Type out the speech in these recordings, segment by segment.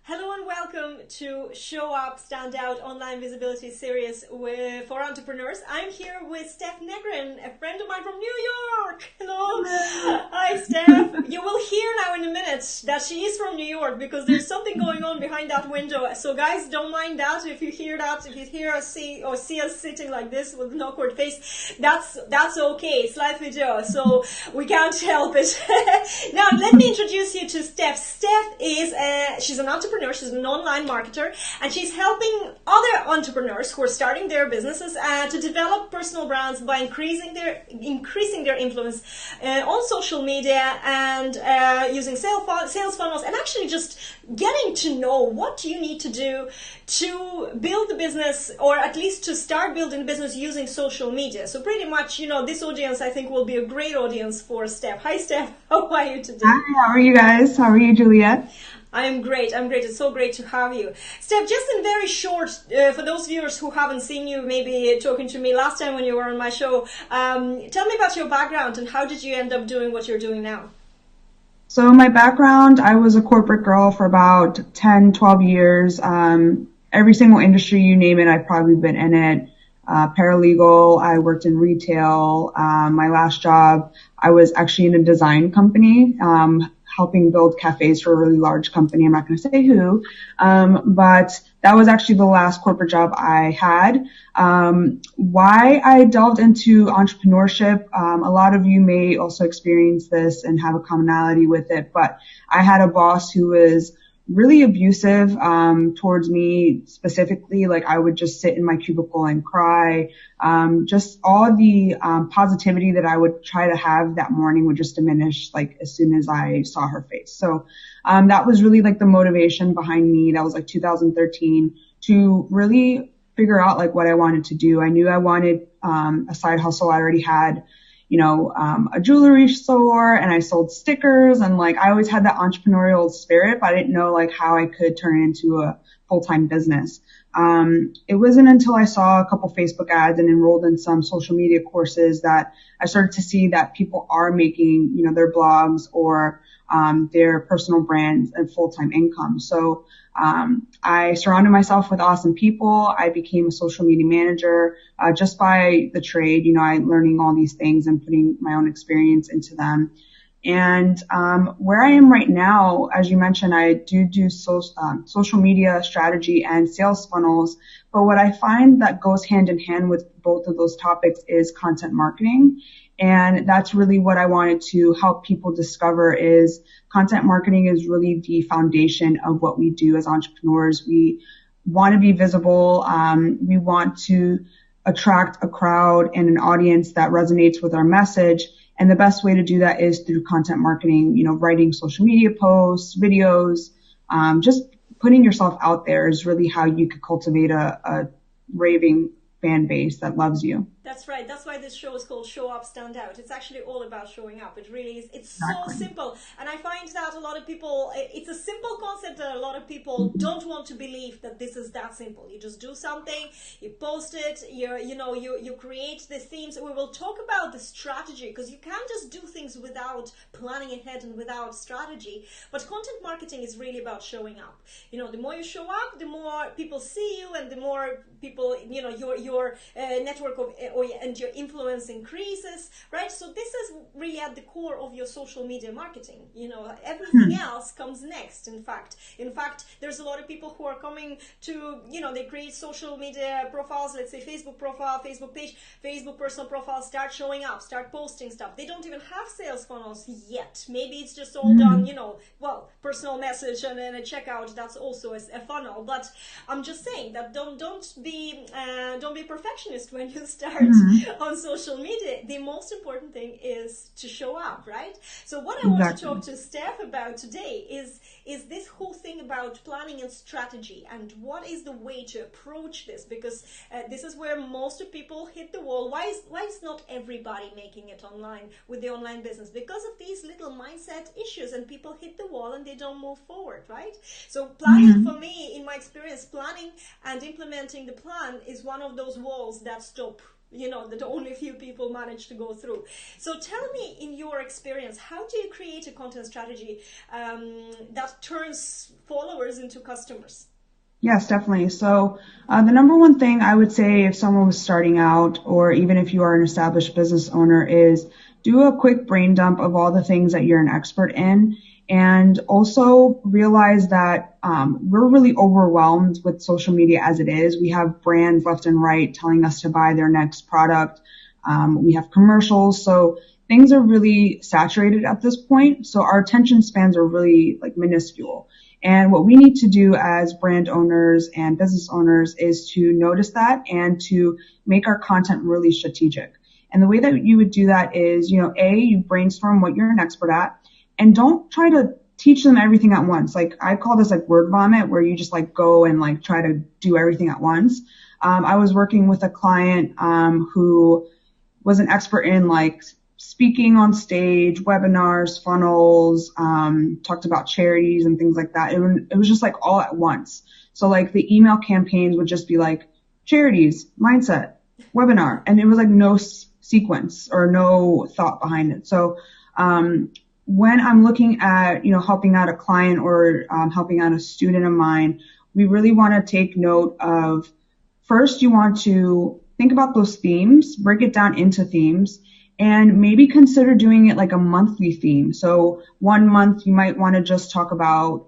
Hello and welcome to Show Up, Stand Out Online Visibility Series for entrepreneurs. I'm here with Stef Negrin, a friend of mine from New York. Hello. Hi, Stef. You will hear now in a minute that she is from New York because there's something going on behind that window. So guys, don't mind that. If you hear that, if you hear us see us sitting like this with an awkward face, that's okay. It's live video, so we can't help it. Now, let me introduce you to Stef. Stef is she's an entrepreneur. She's an online marketer, and she's helping other entrepreneurs who are starting their businesses to develop personal brands by increasing their influence on social media and using sales funnels, and actually just getting to know what you need to do to build the business, or at least to start building the business using social media. So pretty much, this audience I think will be a great audience for Stef. Hi, Stef. How are you today? Hi, how are you guys? How are you, Juliette? I'm great. It's so great to have you. Stef, just in very short, for those viewers who haven't seen you maybe talking to me last time when you were on my show, tell me about your background and how did you end up doing what you're doing now? So my background, I was a corporate girl for about 10, 12 years. Every single industry, you name it, I've probably been in it. Paralegal, I worked in retail. My last job, I was actually in a design company, helping build cafes for a really large company. I'm not going to say who, but that was actually the last corporate job I had. Why I delved into entrepreneurship, a lot of you may also experience this and have a commonality with it, but I had a boss who was really abusive towards me specifically. Like, I would just sit in my cubicle and cry. Just all the positivity that I would try to have that morning would just diminish like as soon as I saw her face. So that was really like the motivation behind me. That was like 2013 to really figure out like what I wanted to do. I knew I wanted a side hustle. I already had a jewelry store, and I sold stickers, and like I always had that entrepreneurial spirit, but I didn't know like how I could turn it into a full-time business. It wasn't until I saw a couple Facebook ads and enrolled in some social media courses that I started to see that people are making, their blogs or their personal brands and full-time income. So I surrounded myself with awesome people. I became a social media manager just by the trade, I learning all these things and putting my own experience into them. And where I am right now, as you mentioned, I do social media strategy and sales funnels. But what I find that goes hand in hand with both of those topics is content marketing. And that's really what I wanted to help people discover is content marketing is really the foundation of what we do as entrepreneurs. We want to be visible. We want to attract a crowd and an audience that resonates with our message. And the best way to do that is through content marketing, writing social media posts, videos, just putting yourself out there is really how you could cultivate a raving fan base that loves you. That's right. That's why this show is called Show Up, Stand Out. It's actually all about showing up. It really is. It's Exactly. so simple. And I find that a lot of people, it's a simple concept that a lot of people don't want to believe that this is that simple. You just do something, you post it, you create the themes. We will talk about the strategy because you can't just do things without planning ahead and without strategy. But content marketing is really about showing up. The more you show up, the more people see you, and the more people, your network of and your influence increases, right? So this is really at the core of your social media marketing. Everything else comes next. In fact, there's a lot of people who are coming to, they create social media profiles, let's say Facebook profile, Facebook page, Facebook personal profile, start showing up, start posting stuff. They don't even have sales funnels yet. Maybe it's just all done, personal message and then a checkout. That's also a funnel. But I'm just saying that don't be perfectionist when you start on social media. The most important thing is to show up, right? So what I want to talk to Stef about today is this whole thing about planning and strategy, and what is the way to approach this, because this is where most of people hit the wall. Why is not everybody making it online with the online business? Because of these little mindset issues, and people hit the wall and they don't move forward, right? So planning, for me, in my experience, planning and implementing the plan is one of those walls that stop that only a few people manage to go through. So tell me, in your experience, how do you create a content strategy that turns followers into customers? Yes, definitely. So, the number one thing I would say if someone was starting out, or even if you are an established business owner, is do a quick brain dump of all the things that you're an expert in. And also realize that we're really overwhelmed with social media as it is. We have brands left and right telling us to buy their next product. We have commercials. So things are really saturated at this point. So our attention spans are really like minuscule. And what we need to do as brand owners and business owners is to notice that and to make our content really strategic. And the way that you would do that is, you brainstorm what you're an expert at, and don't try to teach them everything at once. Like, I call this like word vomit, where you just like go and like try to do everything at once. I was working with a client who was an expert in like speaking on stage, webinars, funnels, talked about charities and things like that. It was just like all at once. So like the email campaigns would just be like charities, mindset, webinar, and it was like no sequence or no thought behind it. So when I'm looking at, helping out a client or helping out a student of mine, we really want to take note of, first, you want to think about those themes, break it down into themes, and maybe consider doing it like a monthly theme. So 1 month you might want to just talk about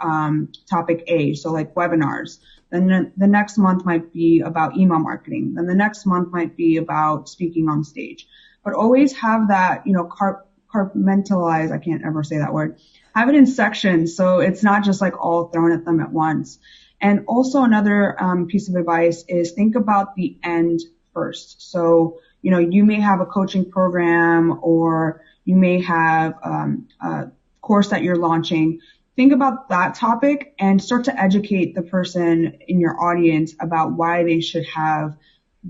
topic A, so like webinars. Then the next month might be about email marketing. Then the next month might be about speaking on stage. But always have that, compartmentalize, I can't ever say that word, have it in sections so it's not just like all thrown at them at once. And also another piece of advice is think about the end first. So, you may have a coaching program, or you may have a course that you're launching. Think about that topic and start to educate the person in your audience about why they should have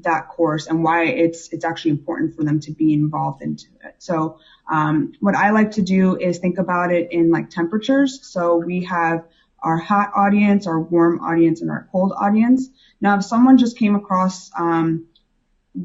that course and why it's actually important for them to be involved into it. So what I like to do is think about it in like temperatures. So we have our hot audience, our warm audience, and our cold audience. Now, if someone just came across,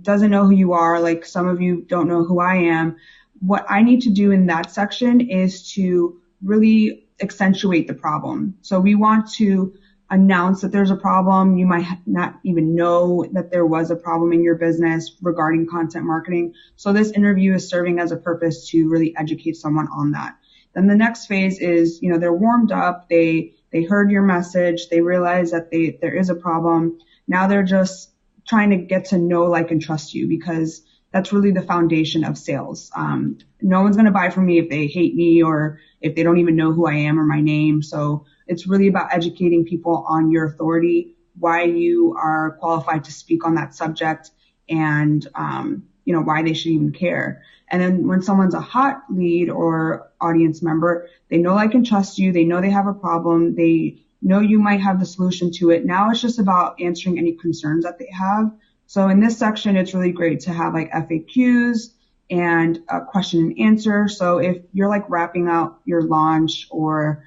doesn't know who you are, like some of you don't know who I am, what I need to do in that section is to really accentuate the problem. So we want to announce that there's a problem. You might not even know that there was a problem in your business regarding content marketing. So this interview is serving as a purpose to really educate someone on that. Then the next phase is, they're warmed up. They heard your message. They realize that there is a problem. Now they're just trying to get to know, like, and trust you, because that's really the foundation of sales. No one's going to buy from me if they hate me or if they don't even know who I am or my name. So it's really about educating people on your authority, why you are qualified to speak on that subject, and, why they should even care. And then when someone's a hot lead or audience member, they know, like, and trust you. They know they have a problem. They know you might have the solution to it. Now it's just about answering any concerns that they have. So in this section, it's really great to have like FAQs and a question and answer. So if you're like wrapping out your launch, or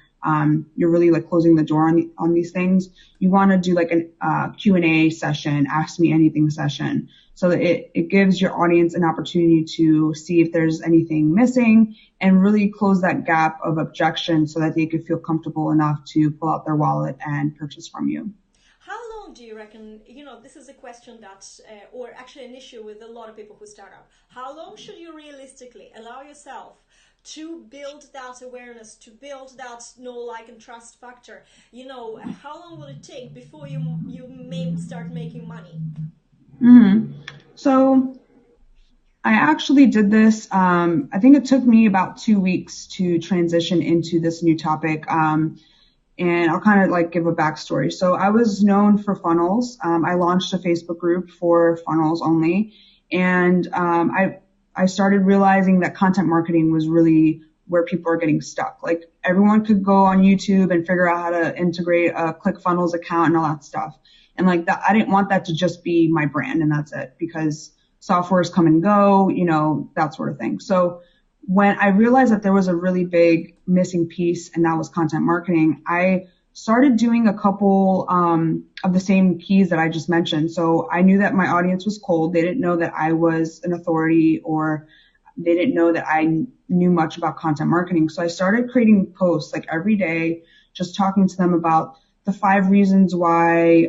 you're really like closing the door on these things, you want to do like a Q&A session, ask me anything session, so that it gives your audience an opportunity to see if there's anything missing and really close that gap of objection so that they could feel comfortable enough to pull out their wallet and purchase from you. How long do you reckon, this is a question that, or actually an issue with a lot of people who start out. How long should you realistically allow yourself to build that awareness, to build that know, like, and trust factor? How long will it take before you may start making money? Mm-hmm. So I actually did this. I think it took me about 2 weeks to transition into this new topic. And I'll kind of like give a backstory. So I was known for funnels. I launched a Facebook group for funnels only. And I started realizing that content marketing was really where people are getting stuck. Like, everyone could go on YouTube and figure out how to integrate a ClickFunnels account and all that stuff. And like that, I didn't want that to just be my brand and that's it, because softwares come and go, that sort of thing. So when I realized that there was a really big missing piece, and that was content marketing, I started doing a couple of the same keys that I just mentioned. So I knew that my audience was cold. They didn't know that I was an authority, or they didn't know that I knew much about content marketing. So I started creating posts like every day, just talking to them about the 5 reasons why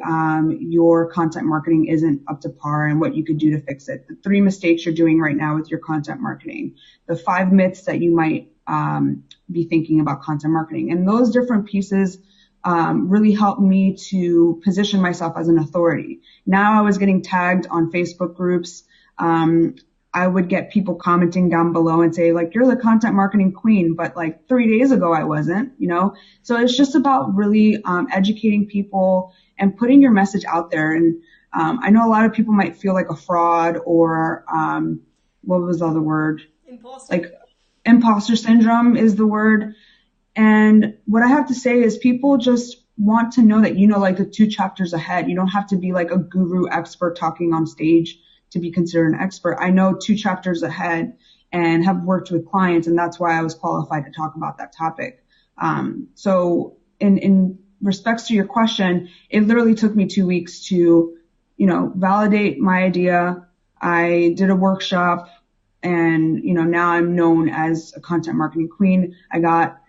your content marketing isn't up to par and what you could do to fix it. The 3 mistakes you're doing right now with your content marketing. The 5 myths that you might be thinking about content marketing. And those different pieces really helped me to position myself as an authority. Now I was getting tagged on Facebook groups. I would get people commenting down below and say, like, you're the content marketing queen, but like 3 days ago I wasn't, you know? So it's just about really educating people and putting your message out there. And I know a lot of people might feel like a fraud, or what was the other word? Imposter. Like imposter syndrome is the word. And what I have to say is people just want to know that you know like the 2 chapters ahead. You don't have to be like a guru expert talking on stage to be considered an expert. I know 2 chapters ahead and have worked with clients, and that's why I was qualified to talk about that topic. So in respects to your question, it literally took me 2 weeks to, you know, validate my idea. I did a workshop, and, you know, now I'm known as a content marketing queen. I got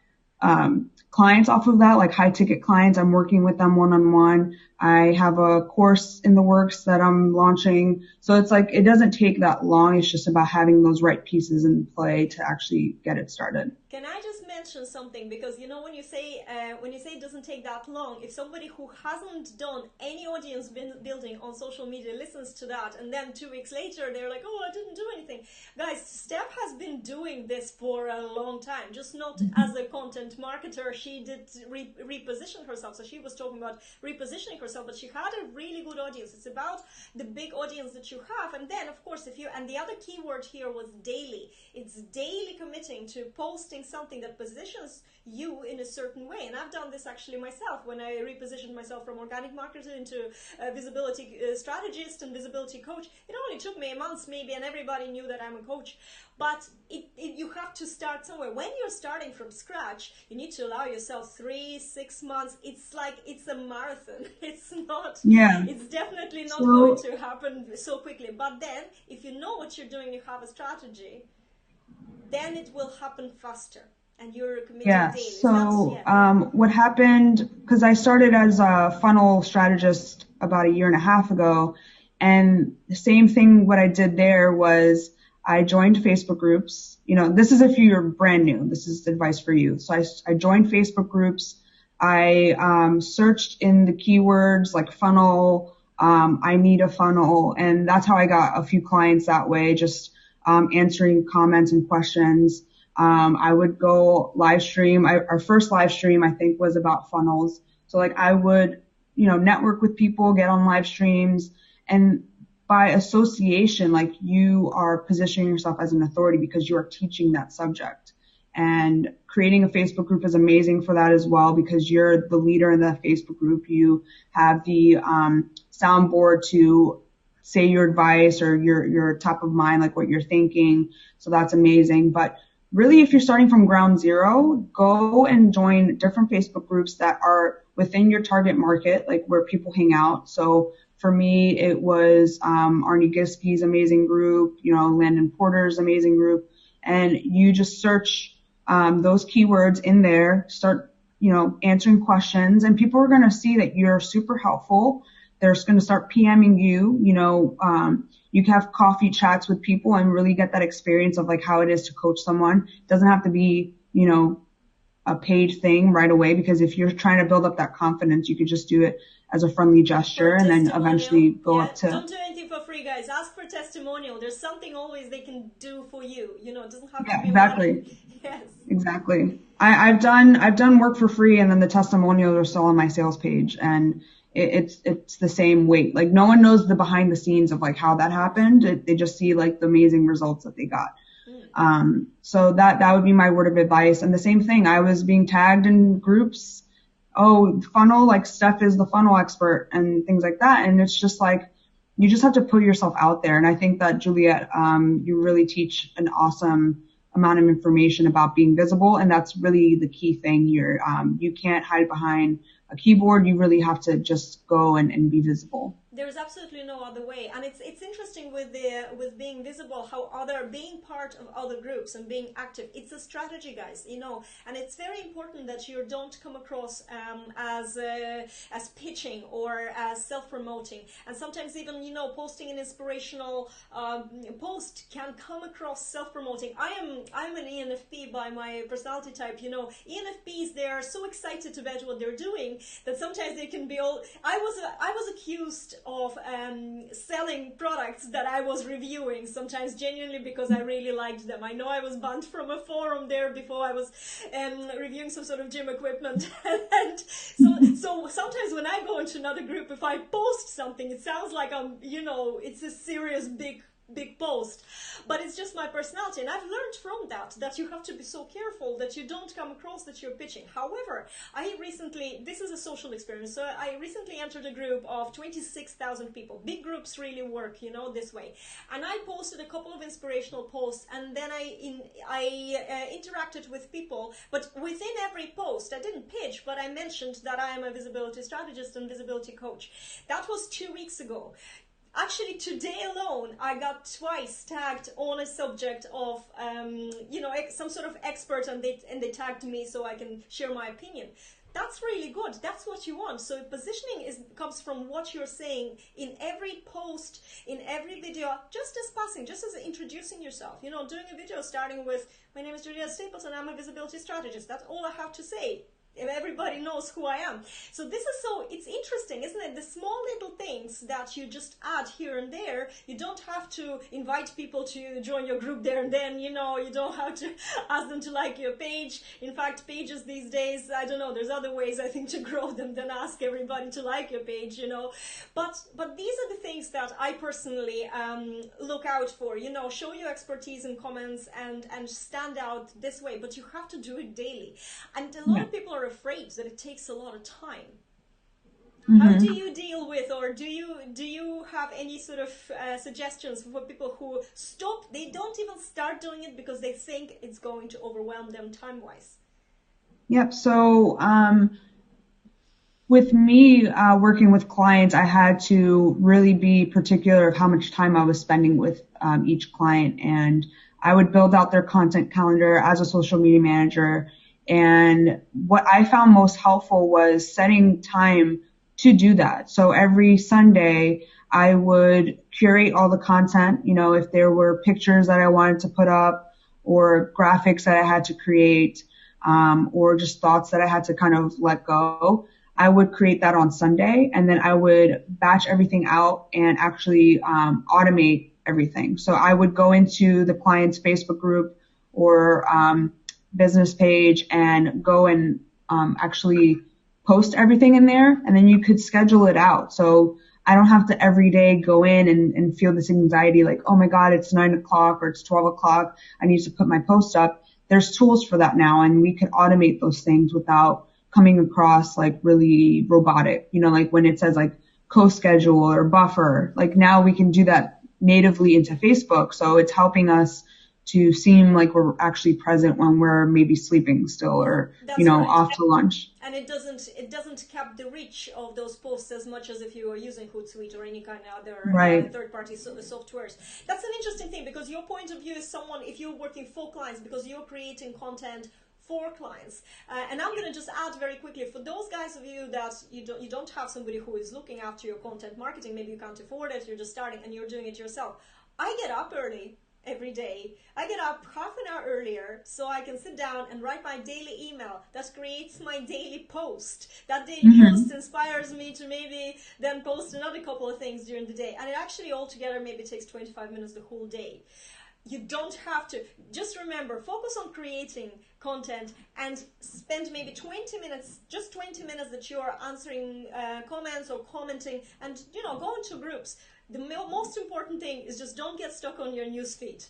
clients off of that, like high ticket clients. I'm working with them one-on-one. I have a course in the works that I'm launching. So it's like, it doesn't take that long. It's just about having those right pieces in play to actually get it started. Can I just mention something? Because, you know, when you say it doesn't take that long, if somebody who hasn't done any audience building on social media listens to that, and then 2 weeks later they're like, oh, I didn't do anything. Guys, Steph has been doing this for a long time, just not as a content marketer. She did reposition herself. So she was talking about repositioning herself, but she had a really good audience. It's about the big audience that you have. And then, of course, and the other keyword here was daily. It's daily committing to posting something that positions you in a certain way. And I've done this actually myself when I repositioned myself from organic marketer into a visibility strategist and visibility coach. It only took me a month maybe, and everybody knew that I'm a coach. But you have to start somewhere. When you're starting from scratch, you need to allow yourself 3-6 months. It's like, it's a marathon. It's not, it's definitely not going to happen so quickly. But then if you know what you're doing, you have a strategy, then it will happen faster. And you're committing daily. So what happened, because I started as a funnel strategist about 1.5 years ago, and the same thing, what I did there was I joined Facebook groups. You know, this is if you're brand new. This is advice for you. So I joined Facebook groups. I searched in the keywords like funnel, I need a funnel, and that's how I got a few clients that way, just answering comments and questions. I would go live stream. Our first live stream, I think, was about funnels. So like I would, you know, network with people, get on live streams, and by association, like you are positioning yourself as an authority because you are teaching that subject. And creating a Facebook group is amazing for that as well, because you're the leader in the Facebook group. You have the soundboard to say your advice, or your top of mind, like what you're thinking. So that's amazing. But really, if you're starting from ground zero, go and join different Facebook groups that are within your target market, like where people hang out. So for me, it was Arnie Giskey's amazing group, you know, Landon Porter's amazing group. And you just search those keywords in there, start, you know, answering questions, and people are going to see that you're super helpful. They're going to start PMing you, you know, you can have coffee chats with people and really get that experience of like how it is to coach someone. It doesn't have to be, you know, a paid thing right away, because if you're trying to build up that confidence, you could just do it as a friendly gesture and then eventually go up to... Don't do anything for free, guys. Ask for testimonial. There's something always they can do for you. You know, it doesn't have to be money. Yes. Exactly. I've done work for free, and then the testimonials are still on my sales page, and it's the same weight. Like no one knows the behind the scenes of like how that happened. They just see like the amazing results that they got. So that would be my word of advice. And the same thing, I was being tagged in groups. Oh, funnel, like Stef is the funnel expert and things like that. And it's just like, you just have to put yourself out there. And I think that Juliette, you really teach an awesome amount of information about being visible. And that's really the key thing here. You can't hide behind a keyboard. You really have to just go and be visible. There's absolutely no other way, and it's interesting with being visible, how other being part of other groups and being active. It's a strategy, guys, and it's very important that you don't come across as pitching or as self-promoting. And sometimes even posting an inspirational post can come across self-promoting. I'm an ENFP by my personality type. ENFPs, they are so excited about what they're doing that sometimes they can be all. I was accused of selling products that I was reviewing, sometimes genuinely because I really liked them. I know I was banned from a forum there before I was reviewing some sort of gym equipment. And so sometimes when I go into another group, if I post something, it sounds like it's a serious big post, but it's just my personality, and I've learned from that you have to be so careful that you don't come across that you're pitching. However, this is a social experience, so I recently entered a group of 26,000 people. Big groups really work, this way. And I posted a couple of inspirational posts, and then I interacted with people, but within every post, I didn't pitch, but I mentioned that I am a visibility strategist and visibility coach. That was 2 weeks ago. Actually, today alone, I got twice tagged on a subject of, some sort of expert, and they tagged me so I can share my opinion. That's really good. That's what you want. So positioning comes from what you're saying in every post, in every video, just as passing, just as introducing yourself. Doing a video starting with, my name is Juliette Stapleton, I'm a visibility strategist. That's all I have to say. Everybody knows who I am. So it's interesting, isn't it? The small little things that you just add here and there. You don't have to invite people to join your group there and then, you don't have to ask them to like your page. In fact, pages these days, I don't know, there's other ways I think to grow them than ask everybody to like your page, But these are the things that I personally look out for, show your expertise in comments and stand out this way, but you have to do it daily. And a lot of people are afraid that it takes a lot of time. Mm-hmm. How do you deal with, or do you have any sort of suggestions for people who stop? They don't even start doing it because they think it's going to overwhelm them time-wise. Yep. So with me working with clients, I had to really be particular of how much time I was spending with each client, and I would build out their content calendar as a social media manager. And what I found most helpful was setting time to do that. So every Sunday, I would curate all the content. If there were pictures that I wanted to put up, or graphics that I had to create, or just thoughts that I had to kind of let go, I would create that on Sunday, and then I would batch everything out and actually automate everything. So I would go into the client's Facebook group or business page and go and actually post everything in there, and then you could schedule it out. So I don't have to every day go in and feel this anxiety like, oh my God, it's 9 o'clock or it's 12 o'clock. I need to put my post up. There's tools for that now, and we can automate those things without coming across like really robotic, like when it says like co-schedule or buffer, like now we can do that natively into Facebook. So it's helping us to seem like we're actually present when we're maybe sleeping still or, right, off to lunch. And it doesn't cap the reach of those posts as much as if you were using Hootsuite or any kind of other third-party softwares. That's an interesting thing, because your point of view is someone, if you're working for clients, because you're creating content for clients. And I'm going to just add very quickly, for those guys of you that you don't have somebody who is looking after your content marketing, maybe you can't afford it, you're just starting and you're doing it yourself. I get up early every day. I get up half an hour earlier so I can sit down and write my daily email that creates my daily post. That daily post inspires me to maybe then post another couple of things during the day. And it actually altogether maybe takes 25 minutes the whole day. You don't have to. Just remember, focus on creating content and spend maybe 20 minutes, just 20 minutes that you are answering comments or commenting, and go into groups. The most important thing is just don't get stuck on your newsfeed.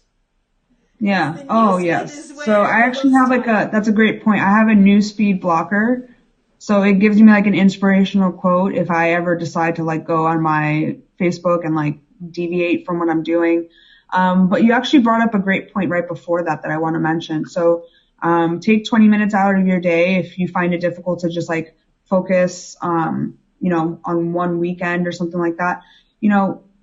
Yeah. Oh, yes. So I actually have that's a great point. I have a newsfeed blocker. So it gives me like an inspirational quote if I ever decide to like go on my Facebook and like deviate from what I'm doing. But you actually brought up a great point right before that I want to mention. So take 20 minutes out of your day if you find it difficult to just like focus, on one weekend or something like that.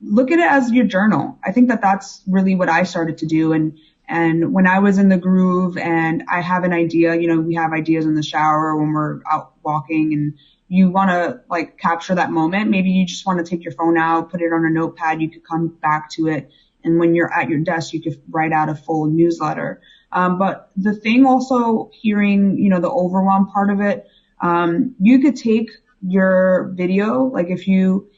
Look at it as your journal. I think that that's really what I started to do. And when I was in the groove and I have an idea, we have ideas in the shower when we're out walking and you want to like capture that moment. Maybe you just want to take your phone out, put it on a notepad. You could come back to it. And when you're at your desk, you could write out a full newsletter. But the thing also hearing, the overwhelm part of it, you could take your video, like if you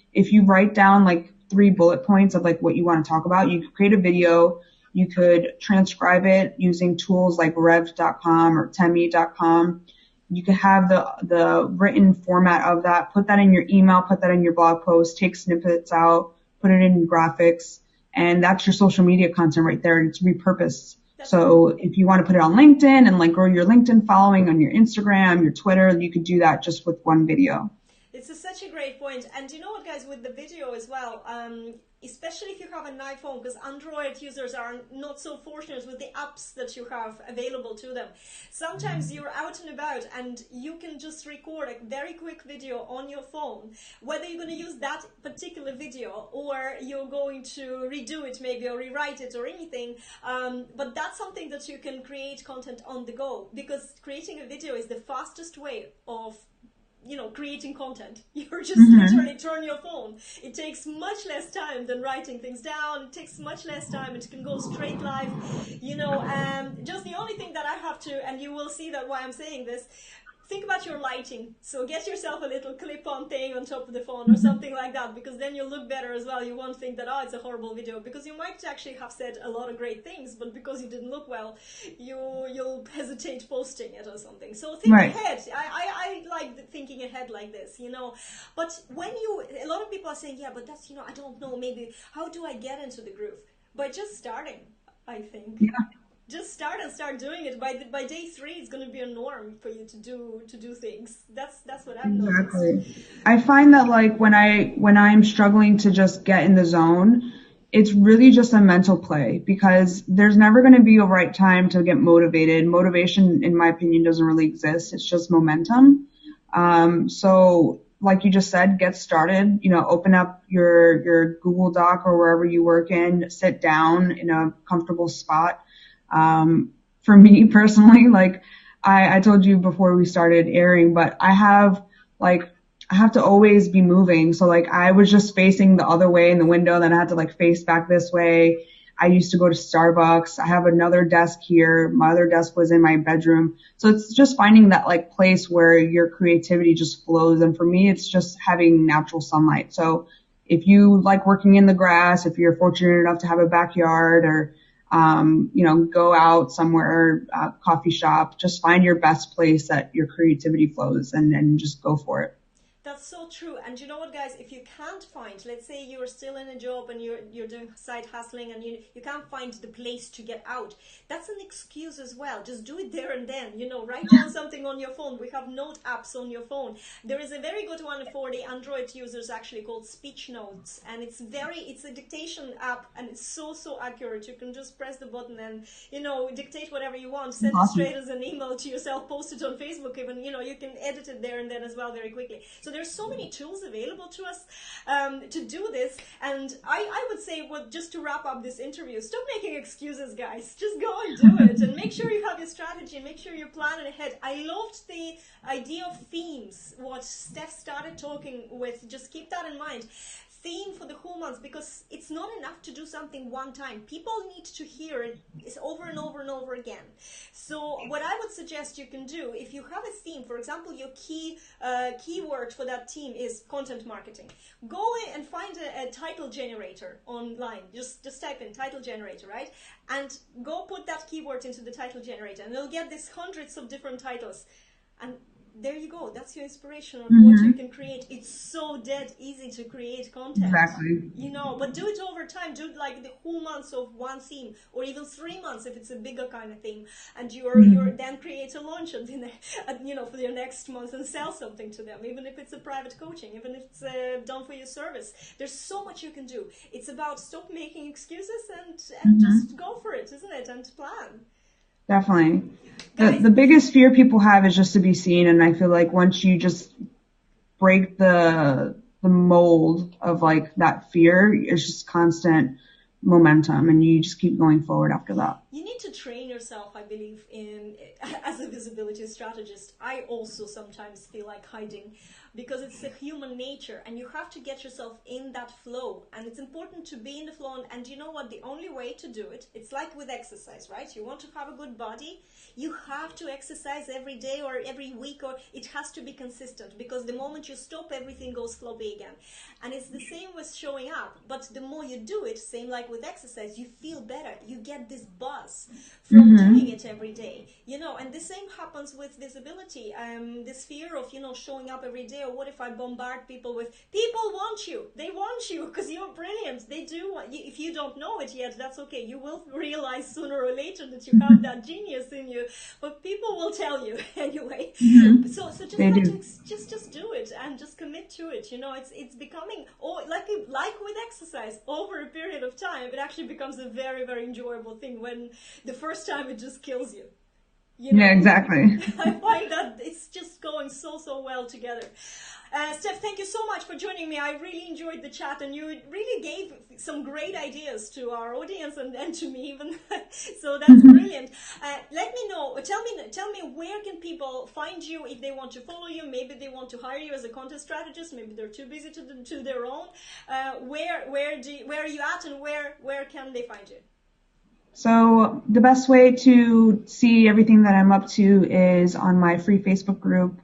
write down like 3 bullet points of like what you want to talk about, you could create a video, you could transcribe it using tools like rev.com or temi.com. You could have the written format of that, put that in your email, put that in your blog post, take snippets out, put it in graphics, and that's your social media content right there. And it's repurposed. So if you want to put it on LinkedIn and like grow your LinkedIn following on your Instagram, your Twitter, you could do that just with one video. Such a great point. And you know what, guys, with the video as well, especially if you have an iPhone, because Android users are not so fortunate with the apps that you have available to them. Sometimes you're out and about and you can just record a very quick video on your phone, whether you're going to use that particular video or you're going to redo it maybe or rewrite it or anything. But that's something that you can create content on the go, because creating a video is the fastest way of creating content. You're just literally turn your phone. It takes much less time than writing things down. It takes much less time. It can go straight live. Just the only thing that I have to, and you will see that why I'm saying this, think about your lighting. So get yourself a little clip-on thing on top of the phone or something like that, because then you'll look better as well. You won't think that, it's a horrible video, because you might actually have said a lot of great things, but because you didn't look well, you'll hesitate posting it or something. So think ahead. I like thinking ahead like this, But when a lot of people are saying, yeah, but that's, I don't know, maybe, how do I get into the groove? By just starting, I think. Yeah. Just start doing it. By day 3, it's going to be a norm for you to do things. That's what I've noticed. I find that like when I'm struggling to just get in the zone, it's really just a mental play, because there's never going to be a right time to get motivated. Motivation, in my opinion, doesn't really exist. It's just momentum. So like you just said, get started, open up your Google Doc or wherever you work in, sit down in a comfortable spot. For me personally, like I told you before we started airing, but I have to always be moving. So like I was just facing the other way in the window, then I had to like face back this way. I used to go to Starbucks. I have another desk here. My other desk was in my bedroom. So it's just finding that like place where your creativity just flows. And for me, it's just having natural sunlight. So if you like working in the grass, if you're fortunate enough to have a backyard or go out somewhere, coffee shop, just find your best place that your creativity flows and just go for it. That's so true. And you know what, guys, if you can't find, let's say you're still in a job and you're doing side hustling and you can't find the place to get out, that's an excuse as well. Just do it there and then, write down something on your phone. We have note apps on your phone. There is a very good one for the Android users actually called Speech Notes, and it's a dictation app, and it's so accurate. You can just press the button and dictate whatever you want, send it straight as an email to yourself, post it on Facebook even. You can edit it there and then as well very quickly. So there's so many tools available to us to do this. And I would say, just to wrap up this interview, stop making excuses, guys. Just go and do it, and make sure you have your strategy, and make sure you're planning ahead. I loved the idea of themes, what Stef started talking with. Just keep that in mind. Theme for the whole month, because it's not enough to do something one time. People need to hear it over and over and over again. So what I would suggest you can do, if you have a theme, for example, your keyword for that theme is content marketing. Go in and find a title generator online. Just type in title generator, right? And go put that keyword into the title generator, and you'll get these hundreds of different titles. And there you go. That's your inspiration of what you Mm-hmm. can create. It's so dead easy to create content, Exactly. but do it over time. Do it like the whole months of one theme, or even 3 months if it's a bigger kind of theme. And you're Mm-hmm. then create a launch at for your next month and sell something to them, even if it's a private coaching, even if it's done for your service. There's so much you can do. It's about stop making excuses and Mm-hmm. just go for it, isn't it? And plan. Definitely. The Guys, the biggest fear people have is just to be seen, and I feel like once you just break the mold of like that fear, it's just constant momentum, and you just keep going forward after that. you need to train yourself, I believe, in as a visibility strategist. I also sometimes feel like hiding because it's a human nature, and you have to get yourself in that flow, and it's important to be in the flow. And you know what, the only way to do it, it's like with exercise, right? You want to have a good body, you have to exercise every day or every week, or it has to be consistent, because the moment you stop, everything goes floppy again. And it's the same with showing up, but the more you do it, same like with exercise, you feel better, you get this buzz from doing Mm-hmm. it every day, and the same happens with visibility. This fear of showing up every day, or what if I bombard people with, people want you, they want you because you're brilliant, they do want you. If you don't know it yet, that's okay, you will realize sooner or later that you have that genius in you, but people will tell you anyway. Mm-hmm. So just They have to do. just do it and just commit to it. It's becoming, like with exercise, over a period of time it actually becomes a very, very enjoyable thing, when the first time it just kills you. Yeah, exactly. I find that it's just going so well together. Steph, thank you so much for joining me. I really enjoyed the chat, and you really gave some great ideas to our audience and to me even. So that's brilliant. Let me know. Tell me where can people find you if they want to follow you. Maybe they want to hire you as a content strategist. Maybe they're too busy to do their own. Where are you at, and where can they find you? So the best way to see everything that I'm up to is on my free Facebook group,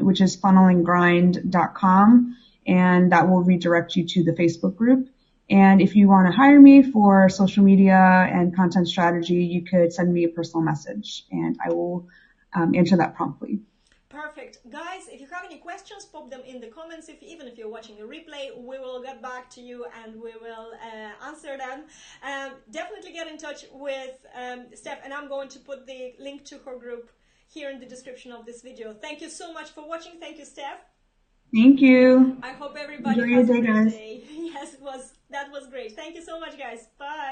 which is funnelandgrind.com, and that will redirect you to the Facebook group. And if you want to hire me for social media and content strategy, you could send me a personal message, and I will answer that promptly. Perfect. Guys, if you have any questions, pop them in the comments. Even if you're watching a replay, we will get back to you and we will answer them. Definitely get in touch with Steph, and I'm going to put the link to her group here in the description of this video. Thank you so much for watching. Thank you, Steph. Thank you. I hope everybody Enjoy your has a day, great guys. day. Yes, that was great. Thank you so much, guys. Bye.